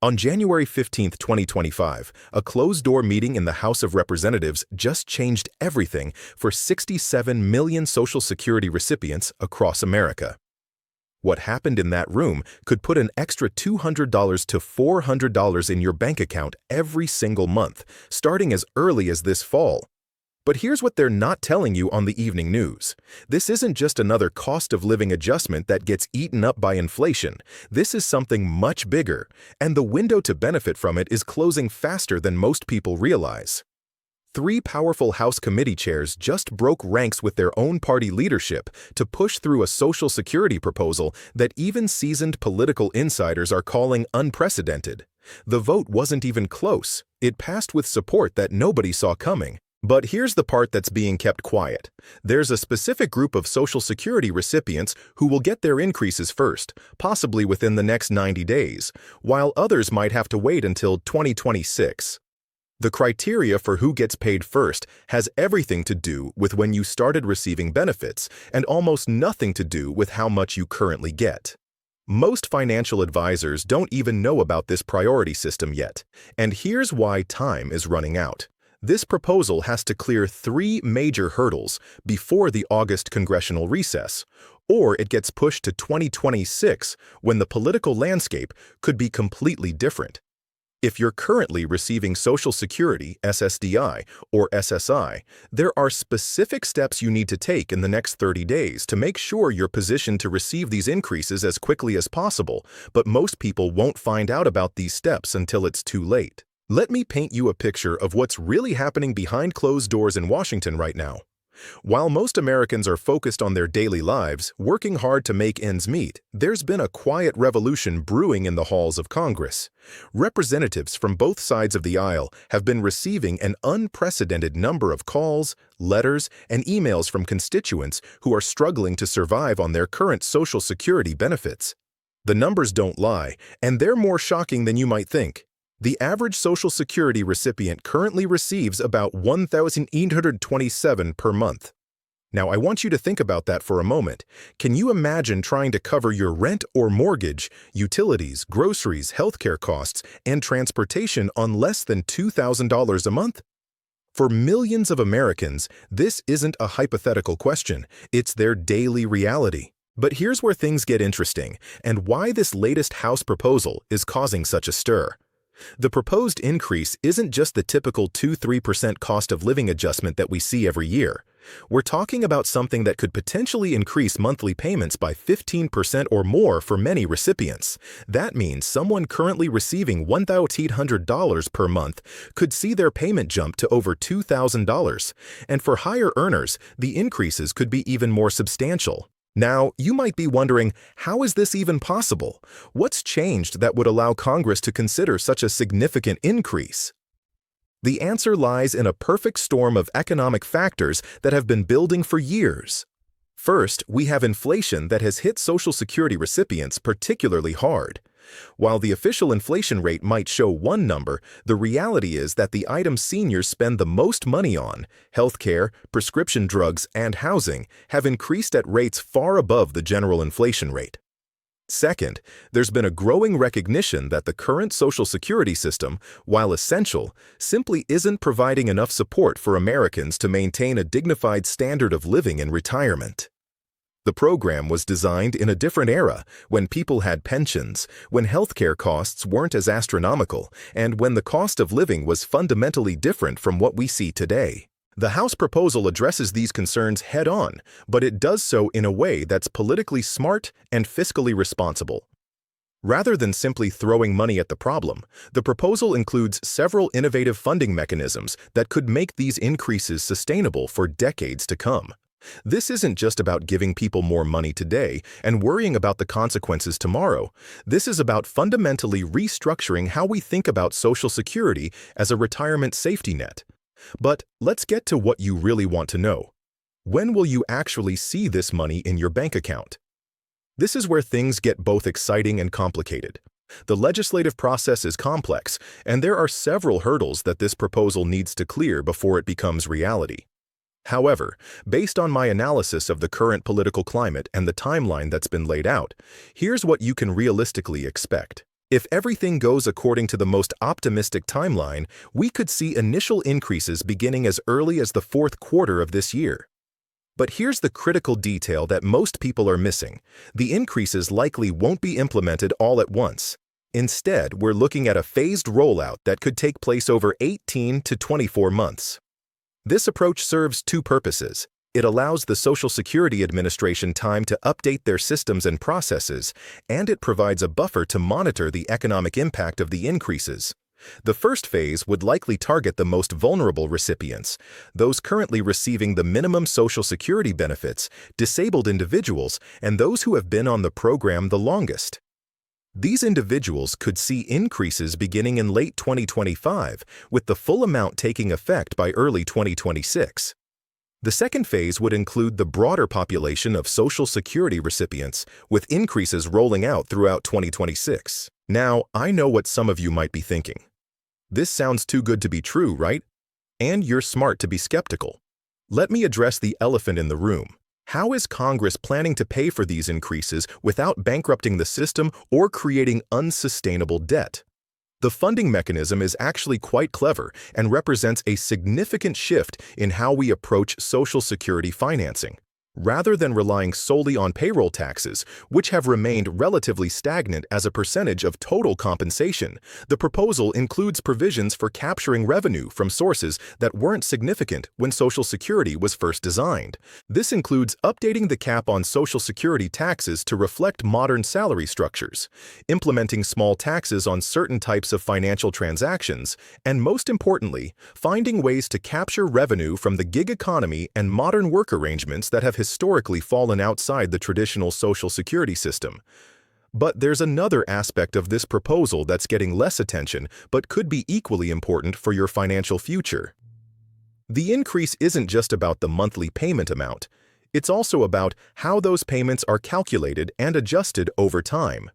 On January 15, 2025, a closed-door meeting in the House of Representatives just changed everything for 67 million Social Security recipients across America. What happened in that room could put an extra $200 to $400 in your bank account every single month, starting as early as this fall. But here's what they're not telling you on the evening news. This isn't just another cost of living adjustment that gets eaten up by inflation. This is something much bigger, and the window to benefit from it is closing faster than most people realize. Three powerful House committee chairs just broke ranks with their own party leadership to push through a Social Security proposal that even seasoned political insiders are calling unprecedented. The vote wasn't even close. It passed with support that nobody saw coming. But here's the part that's being kept quiet. There's a specific group of Social Security recipients who will get their increases first, possibly within the next 90 days, while others might have to wait until 2026. The criteria for who gets paid first has everything to do with when you started receiving benefits and almost nothing to do with how much you currently get. Most financial advisors don't even know about this priority system yet, and here's why time is running out. This proposal has to clear three major hurdles before the August congressional recess, or it gets pushed to 2026 when the political landscape could be completely different. If you're currently receiving Social Security, SSDI, or SSI, there are specific steps you need to take in the next 30 days to make sure you're positioned to receive these increases as quickly as possible, but most people won't find out about these steps until it's too late. Let me paint you a picture of what's really happening behind closed doors in Washington right now. While most Americans are focused on their daily lives, working hard to make ends meet, there's been a quiet revolution brewing in the halls of Congress. Representatives from both sides of the aisle have been receiving an unprecedented number of calls, letters, and emails from constituents who are struggling to survive on their current Social Security benefits. The numbers don't lie, and they're more shocking than you might think. The average Social Security recipient currently receives about $1,827 per month. Now, I want you to think about that for a moment. Can you imagine trying to cover your rent or mortgage, utilities, groceries, healthcare costs, and transportation on less than $2,000 a month? For millions of Americans, this isn't a hypothetical question. It's their daily reality. But here's where things get interesting, and why this latest House proposal is causing such a stir. The proposed increase isn't just the typical 2–3% cost of living adjustment that we see every year. We're talking about something that could potentially increase monthly payments by 15% or more for many recipients. That means someone currently receiving $1,800 per month could see their payment jump to over $2,000, and for higher earners, the increases could be even more substantial. Now, you might be wondering, how is this even possible? What's changed that would allow Congress to consider such a significant increase? The answer lies in a perfect storm of economic factors that have been building for years. First, we have inflation that has hit Social Security recipients particularly hard. While the official inflation rate might show one number, the reality is that the items seniors spend the most money on, healthcare, prescription drugs, and housing, have increased at rates far above the general inflation rate. Second, there's been a growing recognition that the current Social Security system, while essential, simply isn't providing enough support for Americans to maintain a dignified standard of living in retirement. The program was designed in a different era, when people had pensions, when healthcare costs weren't as astronomical, and when the cost of living was fundamentally different from what we see today. The House proposal addresses these concerns head-on, but it does so in a way that's politically smart and fiscally responsible. Rather than simply throwing money at the problem, the proposal includes several innovative funding mechanisms that could make these increases sustainable for decades to come. This isn't just about giving people more money today and worrying about the consequences tomorrow. This is about fundamentally restructuring how we think about Social Security as a retirement safety net. But let's get to what you really want to know. When will you actually see this money in your bank account? This is where things get both exciting and complicated. The legislative process is complex, and there are several hurdles that this proposal needs to clear before it becomes reality. However, based on my analysis of the current political climate and the timeline that's been laid out, here's what you can realistically expect. If everything goes according to the most optimistic timeline, we could see initial increases beginning as early as the fourth quarter of this year. But here's the critical detail that most people are missing. The increases likely won't be implemented all at once. Instead, we're looking at a phased rollout that could take place over 18 to 24 months. This approach serves two purposes. It allows the Social Security Administration time to update their systems and processes, and it provides a buffer to monitor the economic impact of the increases. The first phase would likely target the most vulnerable recipients, those currently receiving the minimum Social Security benefits, disabled individuals, and those who have been on the program the longest. These individuals could see increases beginning in late 2025, with the full amount taking effect by early 2026. The second phase would include the broader population of Social Security recipients, with increases rolling out throughout 2026. Now, I know what some of you might be thinking. This sounds too good to be true, right? And you're smart to be skeptical. Let me address the elephant in the room. How is Congress planning to pay for these increases without bankrupting the system or creating unsustainable debt? The funding mechanism is actually quite clever and represents a significant shift in how we approach Social Security financing. Rather than relying solely on payroll taxes, which have remained relatively stagnant as a percentage of total compensation, the proposal includes provisions for capturing revenue from sources that weren't significant when Social Security was first designed. This includes updating the cap on Social Security taxes to reflect modern salary structures, implementing small taxes on certain types of financial transactions, and most importantly, finding ways to capture revenue from the gig economy and modern work arrangements that have historically fallen outside the traditional Social Security system. But there's another aspect of this proposal that's getting less attention but could be equally important for your financial future. The increase isn't just about the monthly payment amount. It's also about how those payments are calculated and adjusted over time.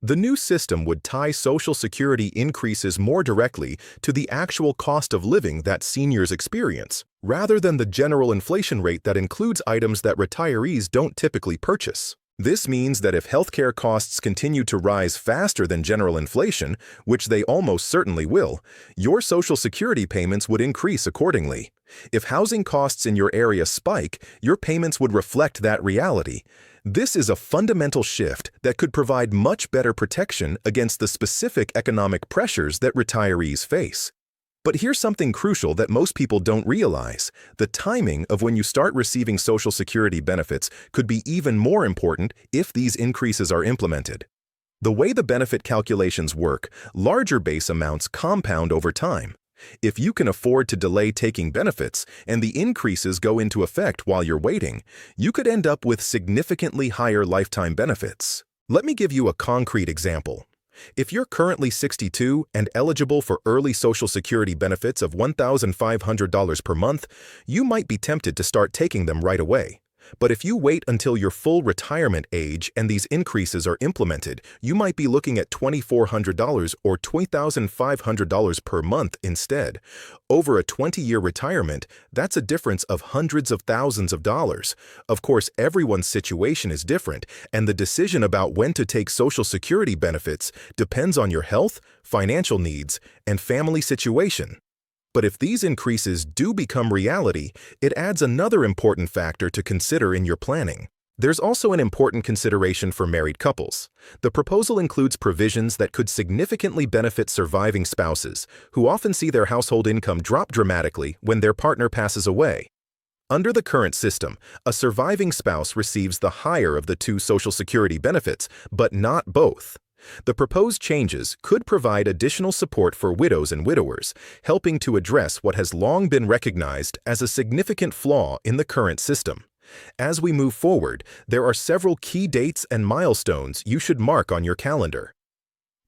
The new system would tie Social Security increases more directly to the actual cost of living that seniors experience, rather than the general inflation rate that includes items that retirees don't typically purchase. This means that if healthcare costs continue to rise faster than general inflation, which they almost certainly will, your Social Security payments would increase accordingly. If housing costs in your area spike, your payments would reflect that reality. This is a fundamental shift that could provide much better protection against the specific economic pressures that retirees face. But here's something crucial that most people don't realize. The timing of when you start receiving Social Security benefits could be even more important if these increases are implemented. The way the benefit calculations work, larger base amounts compound over time. If you can afford to delay taking benefits and the increases go into effect while you're waiting, you could end up with significantly higher lifetime benefits. Let me give you a concrete example. If you're currently 62 and eligible for early Social Security benefits of $1,500 per month, you might be tempted to start taking them right away. But if you wait until your full retirement age and these increases are implemented, you might be looking at $2,400 or $2,500 per month instead. Over a 20-year retirement, that's a difference of hundreds of thousands of dollars. Of course, everyone's situation is different, and the decision about when to take Social Security benefits depends on your health, financial needs, and family situation. But if these increases do become reality, it adds another important factor to consider in your planning. There's also an important consideration for married couples. The proposal includes provisions that could significantly benefit surviving spouses, who often see their household income drop dramatically when their partner passes away. Under the current system, a surviving spouse receives the higher of the two Social Security benefits, but not both. The proposed changes could provide additional support for widows and widowers, helping to address what has long been recognized as a significant flaw in the current system. As we move forward, there are several key dates and milestones you should mark on your calendar.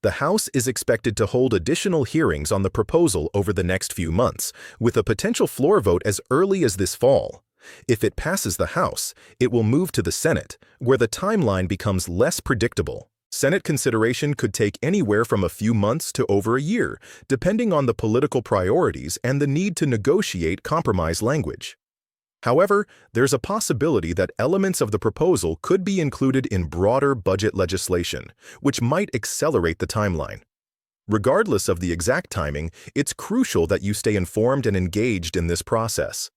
The House is expected to hold additional hearings on the proposal over the next few months, with a potential floor vote as early as this fall. If it passes the House, it will move to the Senate, where the timeline becomes less predictable. Senate consideration could take anywhere from a few months to over a year, depending on the political priorities and the need to negotiate compromise language. However, there's a possibility that elements of the proposal could be included in broader budget legislation, which might accelerate the timeline. Regardless of the exact timing, it's crucial that you stay informed and engaged in this process.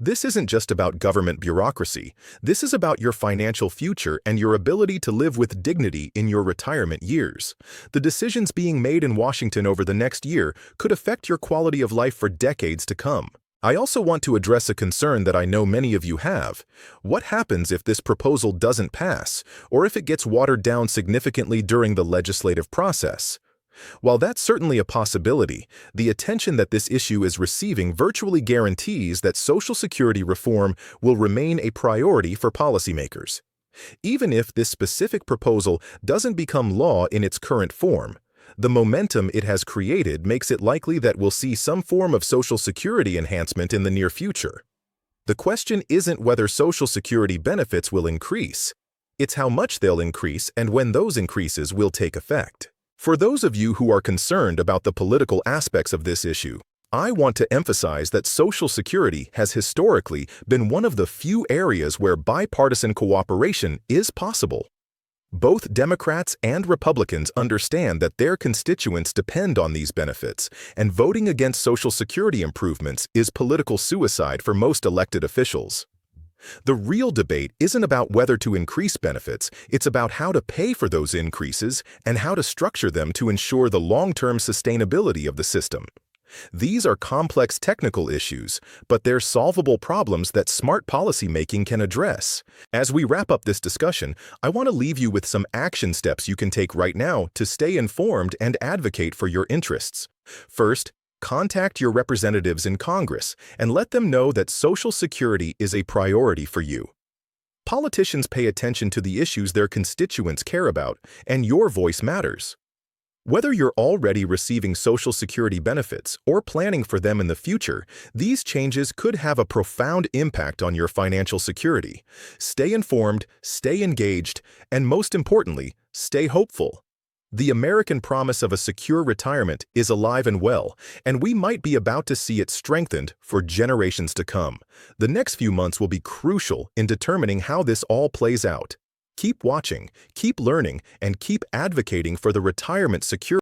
This isn't just about government bureaucracy. This is about your financial future and your ability to live with dignity in your retirement years. The decisions being made in Washington over the next year could affect your quality of life for decades to come. I also want to address a concern that I know many of you have. What happens if this proposal doesn't pass, or if it gets watered down significantly during the legislative process? While that's certainly a possibility, the attention that this issue is receiving virtually guarantees that Social Security reform will remain a priority for policymakers. Even if this specific proposal doesn't become law in its current form, the momentum it has created makes it likely that we'll see some form of Social Security enhancement in the near future. The question isn't whether Social Security benefits will increase. It's how much they'll increase and when those increases will take effect. For those of you who are concerned about the political aspects of this issue, I want to emphasize that Social Security has historically been one of the few areas where bipartisan cooperation is possible. Both Democrats and Republicans understand that their constituents depend on these benefits, and voting against Social Security improvements is political suicide for most elected officials. The real debate isn't about whether to increase benefits, it's about how to pay for those increases and how to structure them to ensure the long-term sustainability of the system. These are complex technical issues, but they're solvable problems that smart policymaking can address. As we wrap up this discussion, I want to leave you with some action steps you can take right now to stay informed and advocate for your interests. First, contact your representatives in Congress and let them know that Social Security is a priority for you. Politicians pay attention to the issues their constituents care about, and your voice matters. Whether you're already receiving Social Security benefits or planning for them in the future, these changes could have a profound impact on your financial security. Stay informed, stay engaged, and most importantly, stay hopeful. The American promise of a secure retirement is alive and well, and we might be about to see it strengthened for generations to come. The next few months will be crucial in determining how this all plays out. Keep watching, keep learning, and keep advocating for the retirement security